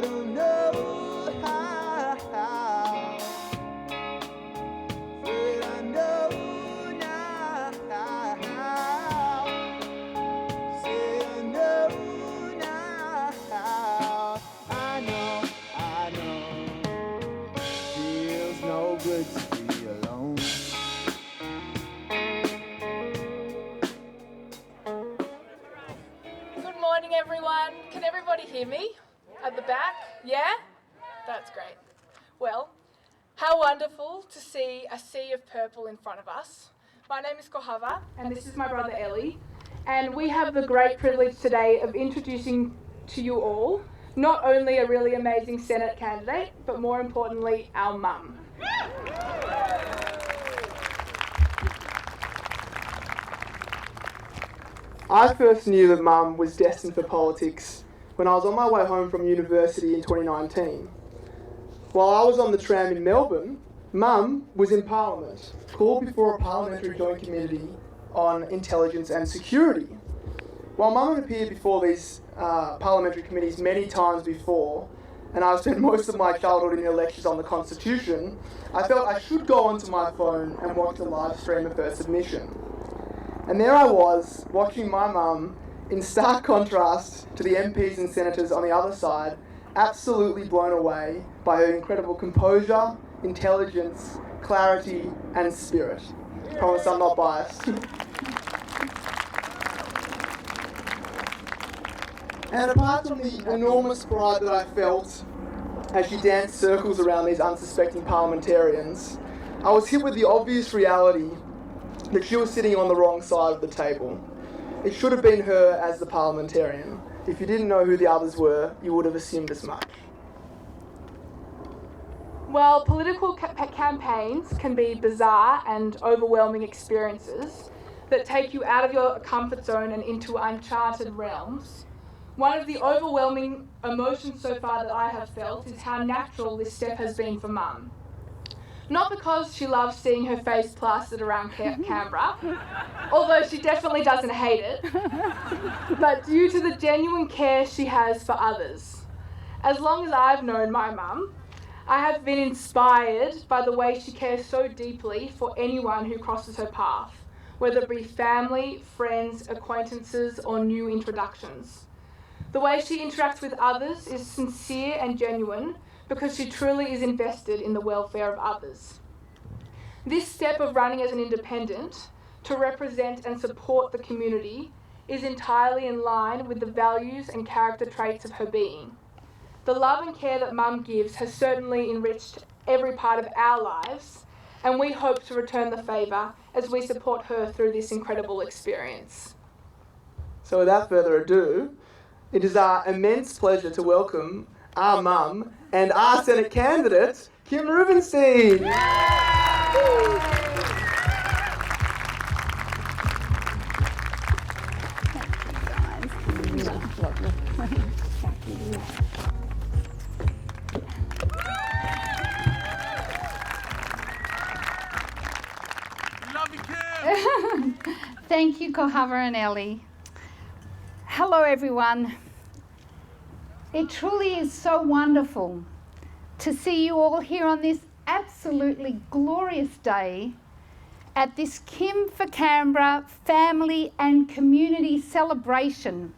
don't know how. Afraid I know now. Say I know now. I know. Feels no good to be alone. Good morning, everyone. Can everybody hear me at the back? Yeah? That's great. Well, how wonderful to see a sea of purple in front of us. My name is Kohava, and this is my brother Ellie. And we have the great privilege today of introducing to you all not only a really amazing Senate candidate, but more importantly, our mum. I first knew that Mum was destined for politics when I was on my way home from university in 2019. While I was on the tram in Melbourne, Mum was in Parliament, called before a parliamentary joint committee on intelligence and security. While Mum had appeared before these parliamentary committees many times before, and I've spent most of my childhood in her lectures on the Constitution, I felt I should go onto my phone and watch the live stream of her submission. And there I was, watching my mum, in stark contrast to the MPs and senators on the other side, absolutely blown away by her incredible composure, intelligence, clarity, and spirit. Promise I'm not biased. And apart from the enormous pride that I felt as she danced circles around these unsuspecting parliamentarians, I was hit with the obvious reality that she was sitting on the wrong side of the table. It should have been her as the parliamentarian. If you didn't know who the others were, you would have assumed as much. Well, political campaigns can be bizarre and overwhelming experiences that take you out of your comfort zone and into uncharted realms. One of the overwhelming emotions so far that I have felt is how natural this step has been for Mum. Not because she loves seeing her face plastered around Canberra, although she definitely doesn't hate it, but due to the genuine care she has for others. As long as I've known my mum, I have been inspired by the way she cares so deeply for anyone who crosses her path, whether it be family, friends, acquaintances, or new introductions. The way she interacts with others is sincere and genuine, because she truly is invested in the welfare of others. This step of running as an independent to represent and support the community is entirely in line with the values and character traits of her being. The love and care that Mum gives has certainly enriched every part of our lives, and we hope to return the favour as we support her through this incredible experience. So without further ado, it is our immense pleasure to welcome our mum and our Senate candidate, Kim Rubenstein. Thank you, Kohava and Ellie. Hello, everyone. It truly is so wonderful to see you all here on this absolutely glorious day at this Kim for Canberra family and community celebration.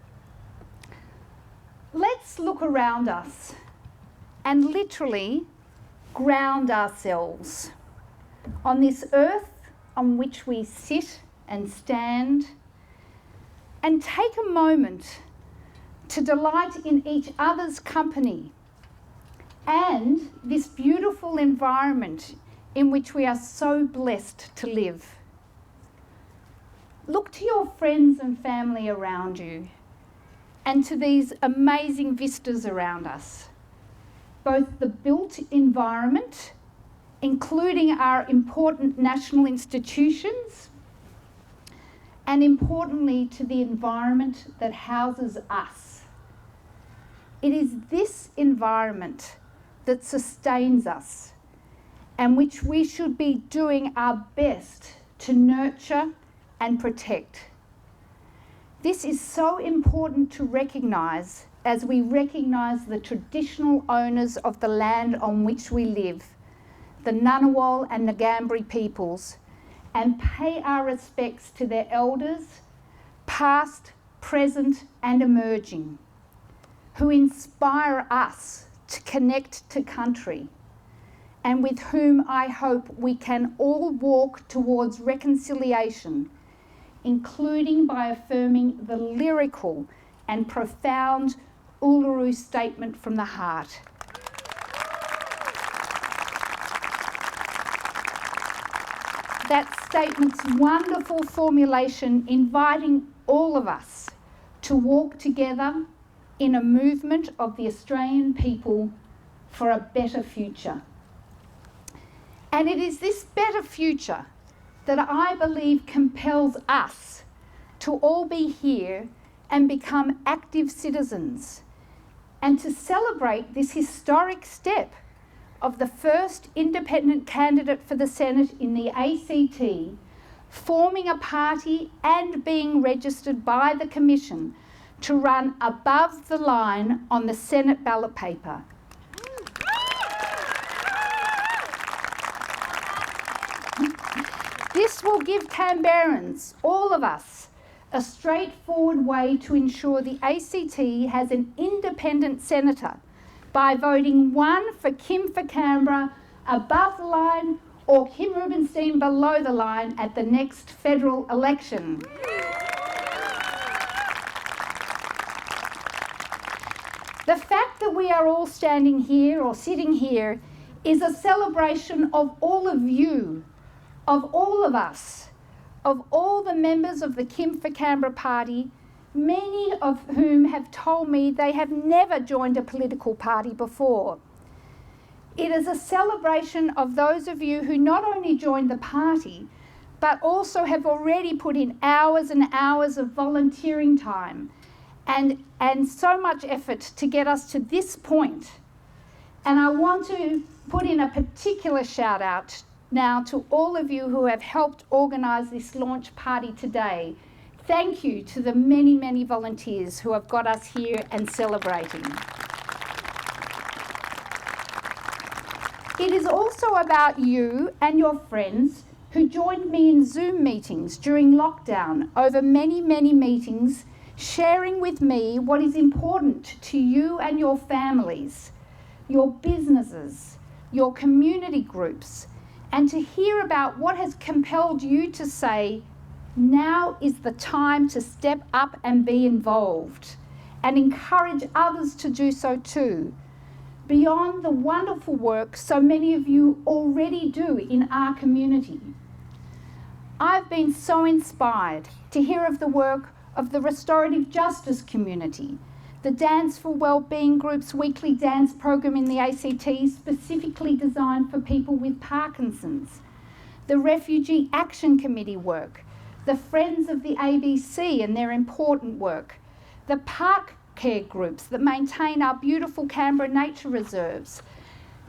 Let's look around us and literally ground ourselves on this earth on which we sit and stand, and take a moment to delight in each other's company and this beautiful environment in which we are so blessed to live. Look to your friends and family around you and to these amazing vistas around us, both the built environment, including our important national institutions, and importantly to the environment that houses us. It is this environment that sustains us and which we should be doing our best to nurture and protect. This is so important to recognise as we recognise the traditional owners of the land on which we live, the Ngunnawal and Ngambri peoples, and pay our respects to their elders, past, present and emerging, who inspire us to connect to country, and with whom I hope we can all walk towards reconciliation, including by affirming the lyrical and profound Uluru Statement from the Heart. That statement's wonderful formulation inviting all of us to walk together in a movement of the Australian people for a better future. And it is this better future that I believe compels us to all be here and become active citizens, and to celebrate this historic step of the first independent candidate for the Senate in the ACT forming a party and being registered by the Commission to run above the line on the Senate ballot paper. This will give Canberrans, all of us, a straightforward way to ensure the ACT has an independent senator by voting one for Kim for Canberra above the line or Kim Rubenstein below the line at the next federal election. The fact that we are all standing here or sitting here is a celebration of all of you, of all of us, of all the members of the Kim for Canberra party, many of whom have told me they have never joined a political party before. It is a celebration of those of you who not only joined the party, but also have already put in hours and hours of volunteering time and so much effort to get us to this point. And I want to put in a particular shout out now to all of you who have helped organise this launch party today. Thank you to the many, many volunteers who have got us here and celebrating. It is also about you and your friends who joined me in Zoom meetings during lockdown over many, many meetings, sharing with me what is important to you and your families, your businesses, your community groups, and to hear about what has compelled you to say, now is the time to step up and be involved, and encourage others to do so too, beyond the wonderful work so many of you already do in our community. I've been so inspired to hear of the work of the restorative justice community, the Dance for Wellbeing Group's weekly dance program in the ACT specifically designed for people with Parkinson's, the Refugee Action Committee work, the Friends of the ABC and their important work, the park care groups that maintain our beautiful Canberra nature reserves,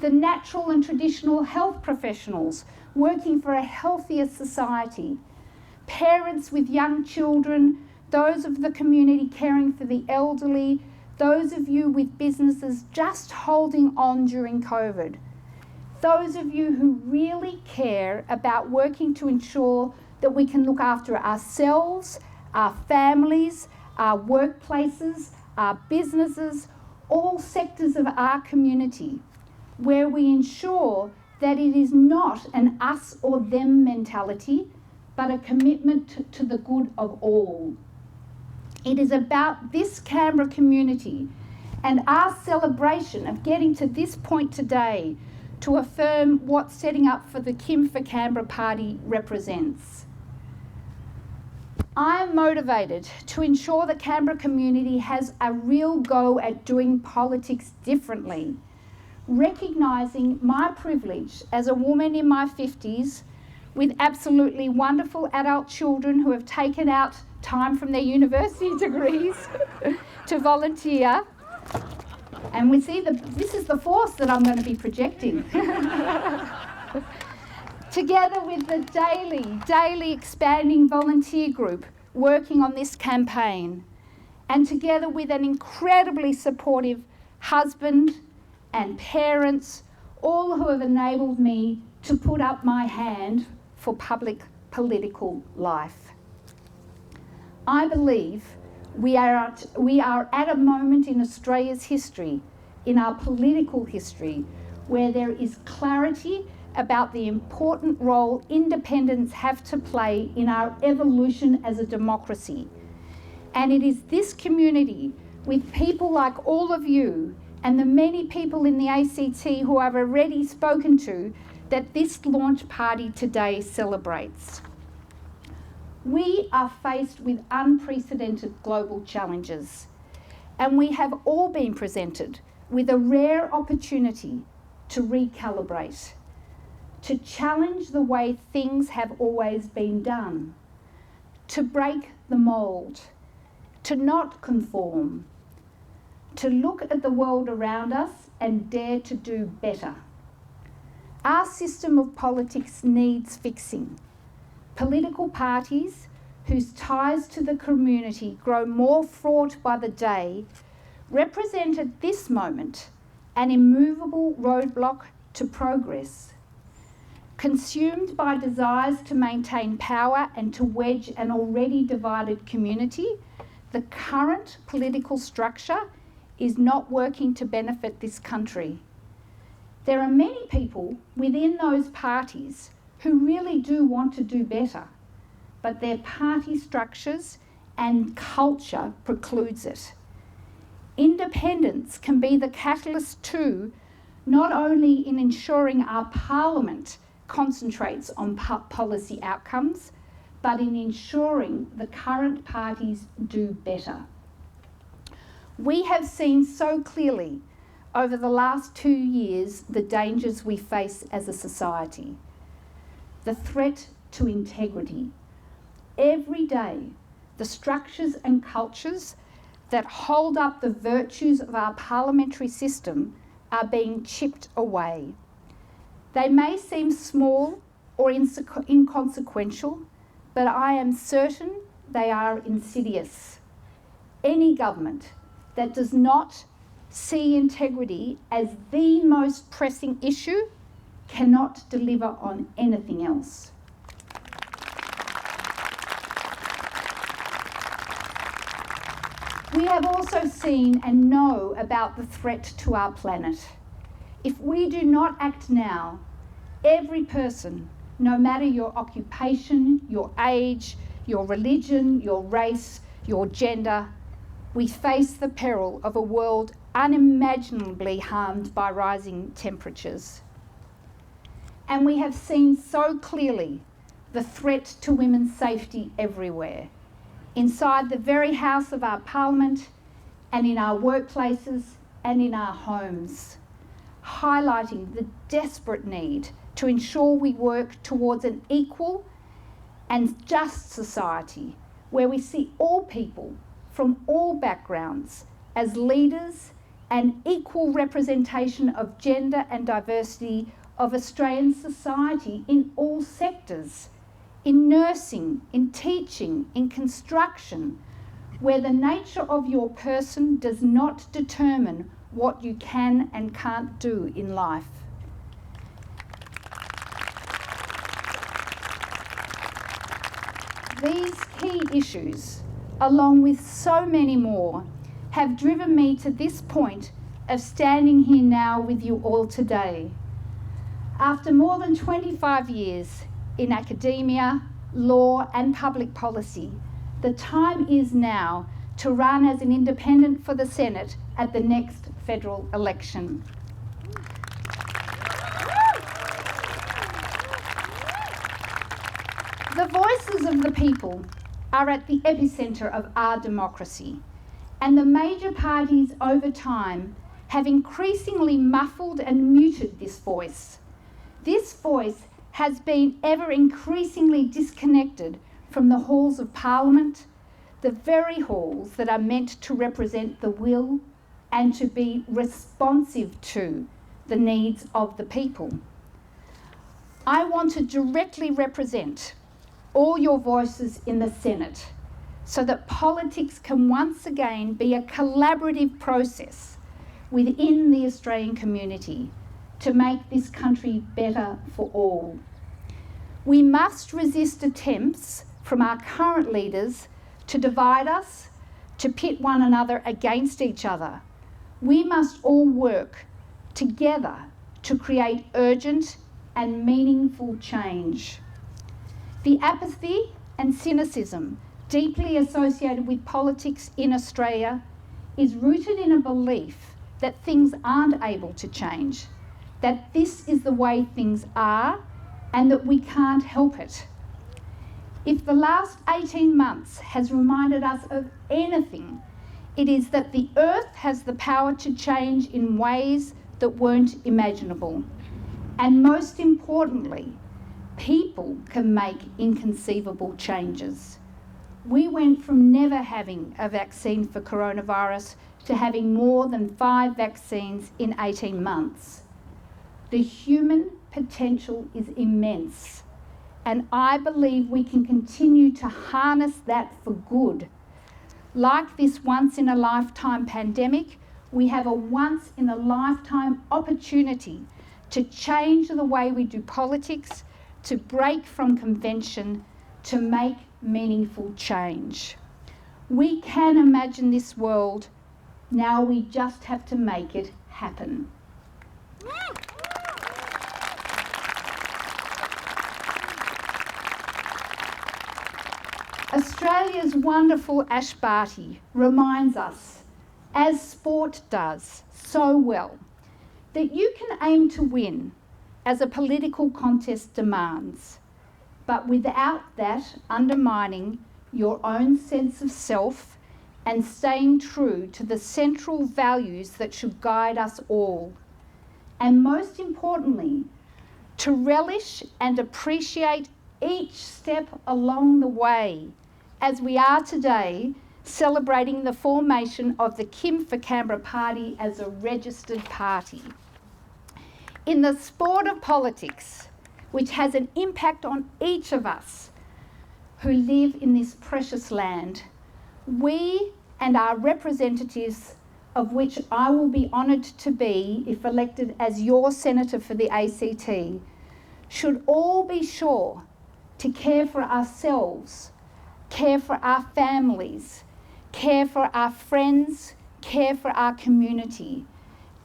the natural and traditional health professionals working for a healthier society, parents with young children, those of the community caring for the elderly, those of you with businesses just holding on during COVID, those of you who really care about working to ensure that we can look after ourselves, our families, our workplaces, our businesses, all sectors of our community, where we ensure that it is not an us or them mentality, but a commitment to the good of all. It is about this Canberra community and our celebration of getting to this point today to affirm what setting up for the Kim for Canberra party represents. I am motivated to ensure the Canberra community has a real go at doing politics differently, recognising my privilege as a woman in my 50s with absolutely wonderful adult children who have taken out time from their university degrees to volunteer. And we see this is the force that I'm going to be projecting. Together with the daily expanding volunteer group working on this campaign, and together with an incredibly supportive husband and parents, all who have enabled me to put up my hand for public political life. I believe we are at a moment in Australia's history, in our political history, where there is clarity about the important role independents have to play in our evolution as a democracy. And it is this community, with people like all of you and the many people in the ACT who I've already spoken to, that this launch party today celebrates. We are faced with unprecedented global challenges, and we have all been presented with a rare opportunity to recalibrate, to challenge the way things have always been done, to break the mould, to not conform, to look at the world around us and dare to do better. Our system of politics needs fixing. Political parties whose ties to the community grow more fraught by the day represent at this moment an immovable roadblock to progress. Consumed by desires to maintain power and to wedge an already divided community, the current political structure is not working to benefit this country. There are many people within those parties who really do want to do better, but their party structures and culture precludes it. Independence can be the catalyst too, not only in ensuring our parliament concentrates on policy outcomes, but in ensuring the current parties do better. We have seen so clearly over the last 2 years the dangers we face as a society. The threat to integrity. Every day, the structures and cultures that hold up the virtues of our parliamentary system are being chipped away. They may seem small or inconsequential, but I am certain they are insidious. Any government that does not see integrity as the most pressing issue cannot deliver on anything else. We have also seen and know about the threat to our planet. If we do not act now, every person, no matter your occupation, your age, your religion, your race, your gender, we face the peril of a world unimaginably harmed by rising temperatures. And we have seen so clearly the threat to women's safety everywhere, inside the very house of our parliament and in our workplaces and in our homes, highlighting the desperate need to ensure we work towards an equal and just society where we see all people from all backgrounds as leaders and equal representation of gender and diversity of Australian society in all sectors, in nursing, in teaching, in construction, where the nature of your person does not determine what you can and can't do in life. These key issues, along with so many more, have driven me to this point of standing here now with you all today. After more than 25 years in academia, law and public policy, the time is now to run as an independent for the Senate at the next federal election. The voices of the people are at the epicentre of our democracy, and the major parties over time have increasingly muffled and muted this voice. This voice has been ever increasingly disconnected from the halls of Parliament, the very halls that are meant to represent the will and to be responsive to the needs of the people. I want to directly represent all your voices in the Senate so that politics can once again be a collaborative process within the Australian community to make this country better for all. We must resist attempts from our current leaders to divide us, to pit one another against each other. We must all work together to create urgent and meaningful change. The apathy and cynicism deeply associated with politics in Australia is rooted in a belief that things aren't able to change, that this is the way things are and that we can't help it. If the last 18 months has reminded us of anything, it is that the earth has the power to change in ways that weren't imaginable. And most importantly, people can make inconceivable changes. We went from never having a vaccine for coronavirus to having more than 5 vaccines in 18 months. The human potential is immense, and I believe we can continue to harness that for good. Like this once-in-a-lifetime pandemic, we have a once-in-a-lifetime opportunity to change the way we do politics, to break from convention, to make meaningful change. We can imagine this world. Now we just have to make it happen. Australia's wonderful Ash Barty reminds us, as sport does so well, that you can aim to win as a political contest demands, but without that undermining your own sense of self and staying true to the central values that should guide us all. And most importantly, to relish and appreciate each step along the way, as we are today celebrating the formation of the Kim for Canberra Party as a registered party. In the sport of politics, which has an impact on each of us who live in this precious land, we and our representatives, of which I will be honoured to be if elected as your Senator for the ACT, should all be sure to care for ourselves, care for our families, care for our friends, care for our community,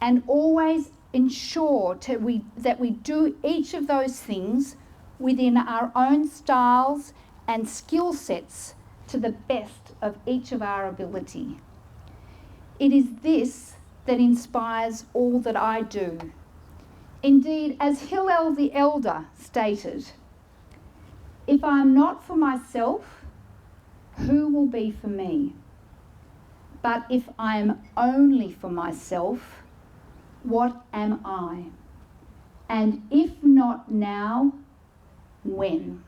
and always ensure that we do each of those things within our own styles and skill sets to the best of each of our ability. It is this that inspires all that I do. Indeed, as Hillel the Elder stated, "If I am not for myself, who will be for me? But if I am only for myself, what am I? And if not now, when?"